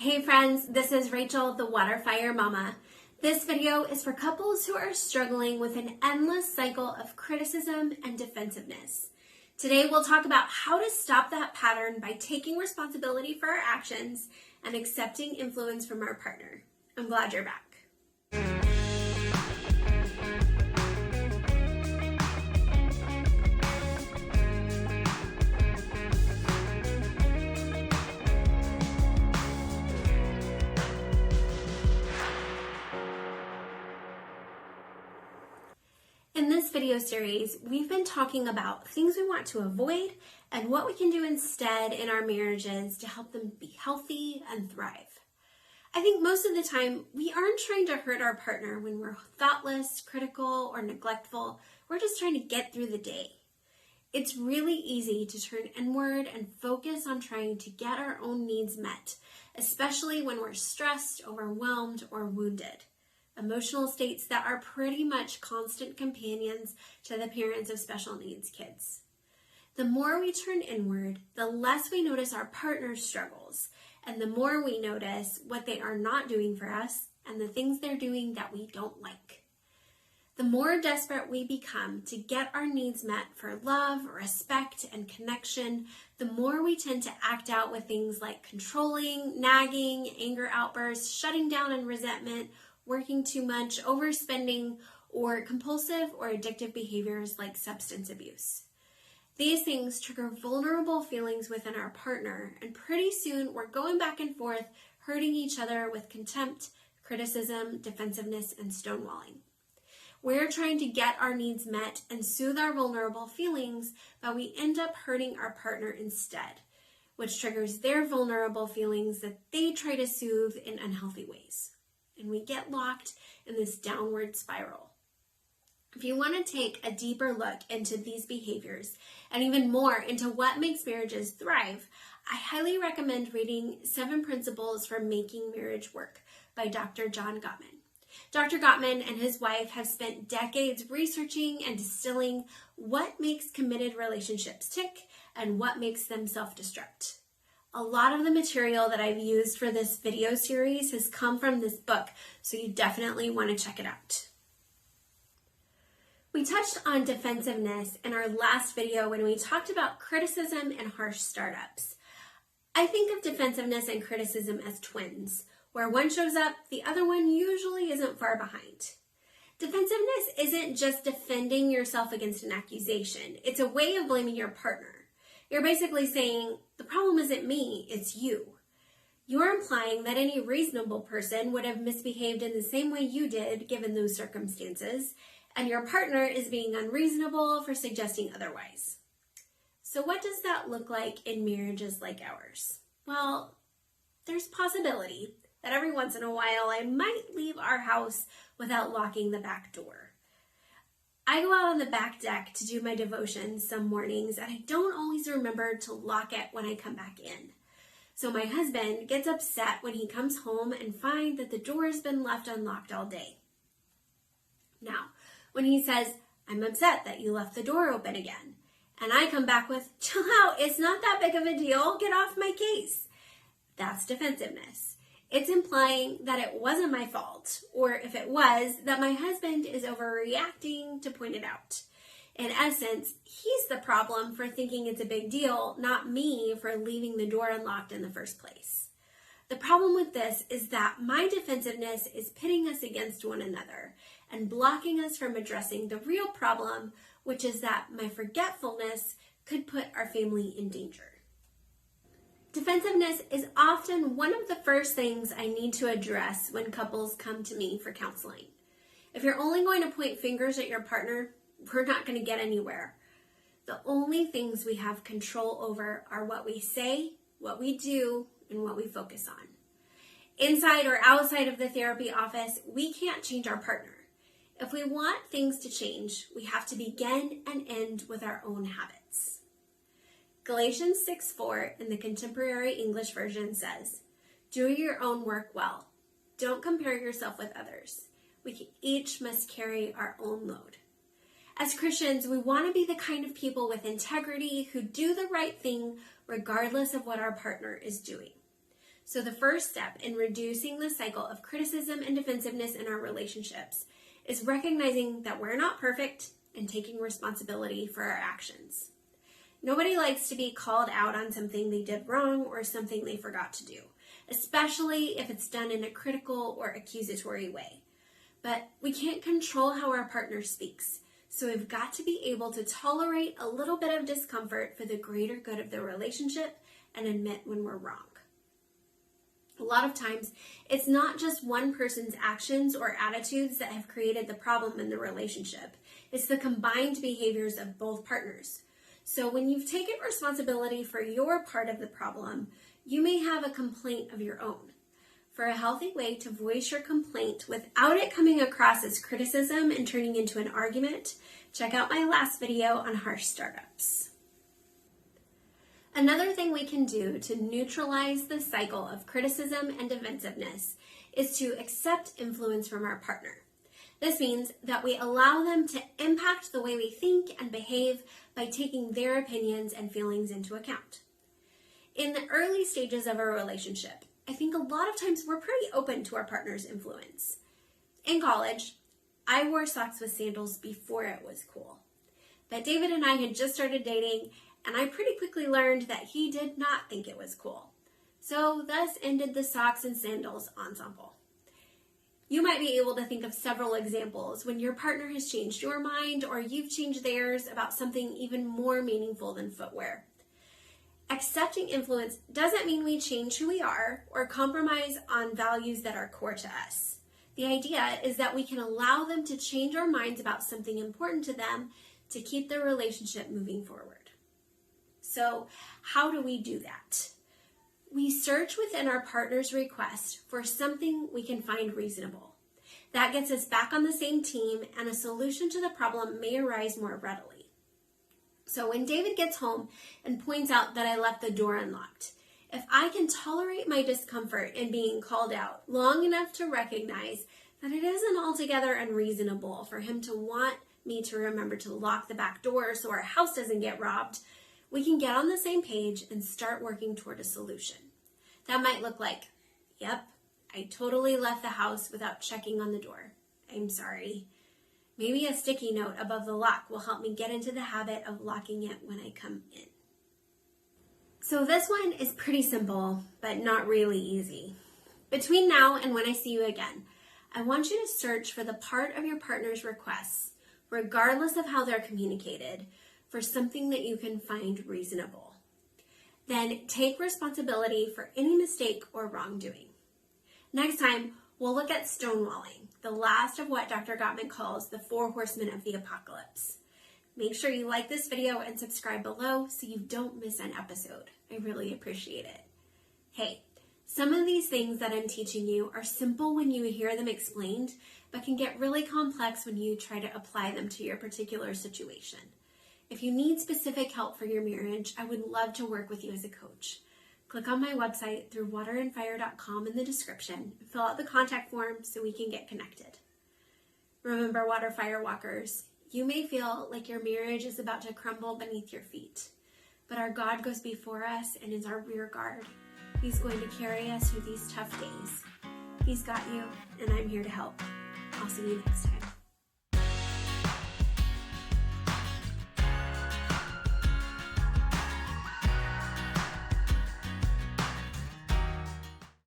Hey friends, this is Rachel, the Waterfire Mama. This video is for couples who are struggling with an endless cycle of criticism and defensiveness. Today we'll talk about how to stop that pattern by taking responsibility for our actions and accepting influence from our partner. I'm glad you're back. In this video series, we've been talking about things we want to avoid and what we can do instead in our marriages to help them be healthy and thrive. I think most of the time, we aren't trying to hurt our partner when we're thoughtless, critical, or neglectful. We're just trying to get through the day. It's really easy to turn inward and focus on trying to get our own needs met, especially when we're stressed, overwhelmed, or wounded. Emotional states that are pretty much constant companions to the parents of special needs kids. The more we turn inward, the less we notice our partner's struggles, and the more we notice what they are not doing for us and the things they're doing that we don't like. The more desperate we become to get our needs met for love, respect, and connection, the more we tend to act out with things like controlling, nagging, anger outbursts, shutting down and resentment, working too much, overspending, or compulsive or addictive behaviors like substance abuse. These things trigger vulnerable feelings within our partner, and pretty soon we're going back and forth, hurting each other with contempt, criticism, defensiveness, and stonewalling. We're trying to get our needs met and soothe our vulnerable feelings, but we end up hurting our partner instead, which triggers their vulnerable feelings that they try to soothe in unhealthy ways. And we get locked in this downward spiral. If you want to take a deeper look into these behaviors and even more into what makes marriages thrive, I highly recommend reading 7 Principles for Making Marriage Work by Dr. John Gottman. Dr. Gottman and his wife have spent decades researching and distilling what makes committed relationships tick and what makes them self-destruct. A lot of the material that I've used for this video series has come from this book, so you definitely want to check it out. We touched on defensiveness in our last video when we talked about criticism and harsh startups. I think of defensiveness and criticism as twins, where one shows up, the other one usually isn't far behind. Defensiveness isn't just defending yourself against an accusation. It's a way of blaming your partner. You're basically saying, the problem isn't me, it's you. You're implying that any reasonable person would have misbehaved in the same way you did given those circumstances, and your partner is being unreasonable for suggesting otherwise. So what does that look like in marriages like ours? Well, there's possibility that every once in a while I might leave our house without locking the back door. I go out on the back deck to do my devotions some mornings, and I don't always remember to lock it when I come back in. So my husband gets upset when he comes home and finds that the door has been left unlocked all day. Now, when he says, I'm upset that you left the door open again, and I come back with, chill out, it's not that big of a deal, get off my case. That's defensiveness. It's implying that it wasn't my fault, or if it was, that my husband is overreacting to point it out. In essence, he's the problem for thinking it's a big deal, not me for leaving the door unlocked in the first place. The problem with this is that my defensiveness is pitting us against one another and blocking us from addressing the real problem, which is that my forgetfulness could put our family in danger. Defensiveness is often one of the first things I need to address when couples come to me for counseling. If you're only going to point fingers at your partner, we're not going to get anywhere. The only things we have control over are what we say, what we do, and what we focus on. Inside or outside of the therapy office, we can't change our partner. If we want things to change, we have to begin and end with our own habits. Galatians 6:4 in the Contemporary English Version says, do your own work well. Don't compare yourself with others. We each must carry our own load. As Christians, we want to be the kind of people with integrity who do the right thing regardless of what our partner is doing. So the first step in reducing the cycle of criticism and defensiveness in our relationships is recognizing that we're not perfect and taking responsibility for our actions. Nobody likes to be called out on something they did wrong or something they forgot to do, especially if it's done in a critical or accusatory way. But we can't control how our partner speaks, so we've got to be able to tolerate a little bit of discomfort for the greater good of the relationship and admit when we're wrong. A lot of times, it's not just one person's actions or attitudes that have created the problem in the relationship. It's the combined behaviors of both partners. So when you've taken responsibility for your part of the problem, you may have a complaint of your own. For a healthy way to voice your complaint without it coming across as criticism and turning into an argument, check out my last video on harsh startups. Another thing we can do to neutralize the cycle of criticism and defensiveness is to accept influence from our partner. This means that we allow them to impact the way we think and behave by taking their opinions and feelings into account. In the early stages of a relationship, I think a lot of times we're pretty open to our partner's influence. In college, I wore socks with sandals before it was cool. But David and I had just started dating, and I pretty quickly learned that he did not think it was cool. So thus ended the socks and sandals ensemble. You might be able to think of several examples when your partner has changed your mind or you've changed theirs about something even more meaningful than footwear. Accepting influence doesn't mean we change who we are or compromise on values that are core to us. The idea is that we can allow them to change our minds about something important to them to keep the relationship moving forward. So, how do we do that? We search within our partner's request for something we can find reasonable. That gets us back on the same team, and a solution to the problem may arise more readily. So when David gets home and points out that I left the door unlocked, if I can tolerate my discomfort in being called out long enough to recognize that it isn't altogether unreasonable for him to want me to remember to lock the back door so our house doesn't get robbed, we can get on the same page and start working toward a solution. That might look like, yep, I totally left the house without checking on the door. I'm sorry. Maybe a sticky note above the lock will help me get into the habit of locking it when I come in. So this one is pretty simple, but not really easy. Between now and when I see you again, I want you to search for the part of your partner's requests, regardless of how they're communicated, for something that you can find reasonable. Then take responsibility for any mistake or wrongdoing. Next time, we'll look at stonewalling, the last of what Dr. Gottman calls the 4 horsemen of the apocalypse. Make sure you like this video and subscribe below so you don't miss an episode. I really appreciate it. Hey, some of these things that I'm teaching you are simple when you hear them explained, but can get really complex when you try to apply them to your particular situation. If you need specific help for your marriage, I would love to work with you as a coach. Click on my website through waterandfire.com in the description and fill out the contact form so we can get connected. Remember, Water Fire Walkers, you may feel like your marriage is about to crumble beneath your feet, but our God goes before us and is our rear guard. He's going to carry us through these tough days. He's got you, and I'm here to help. I'll see you next time.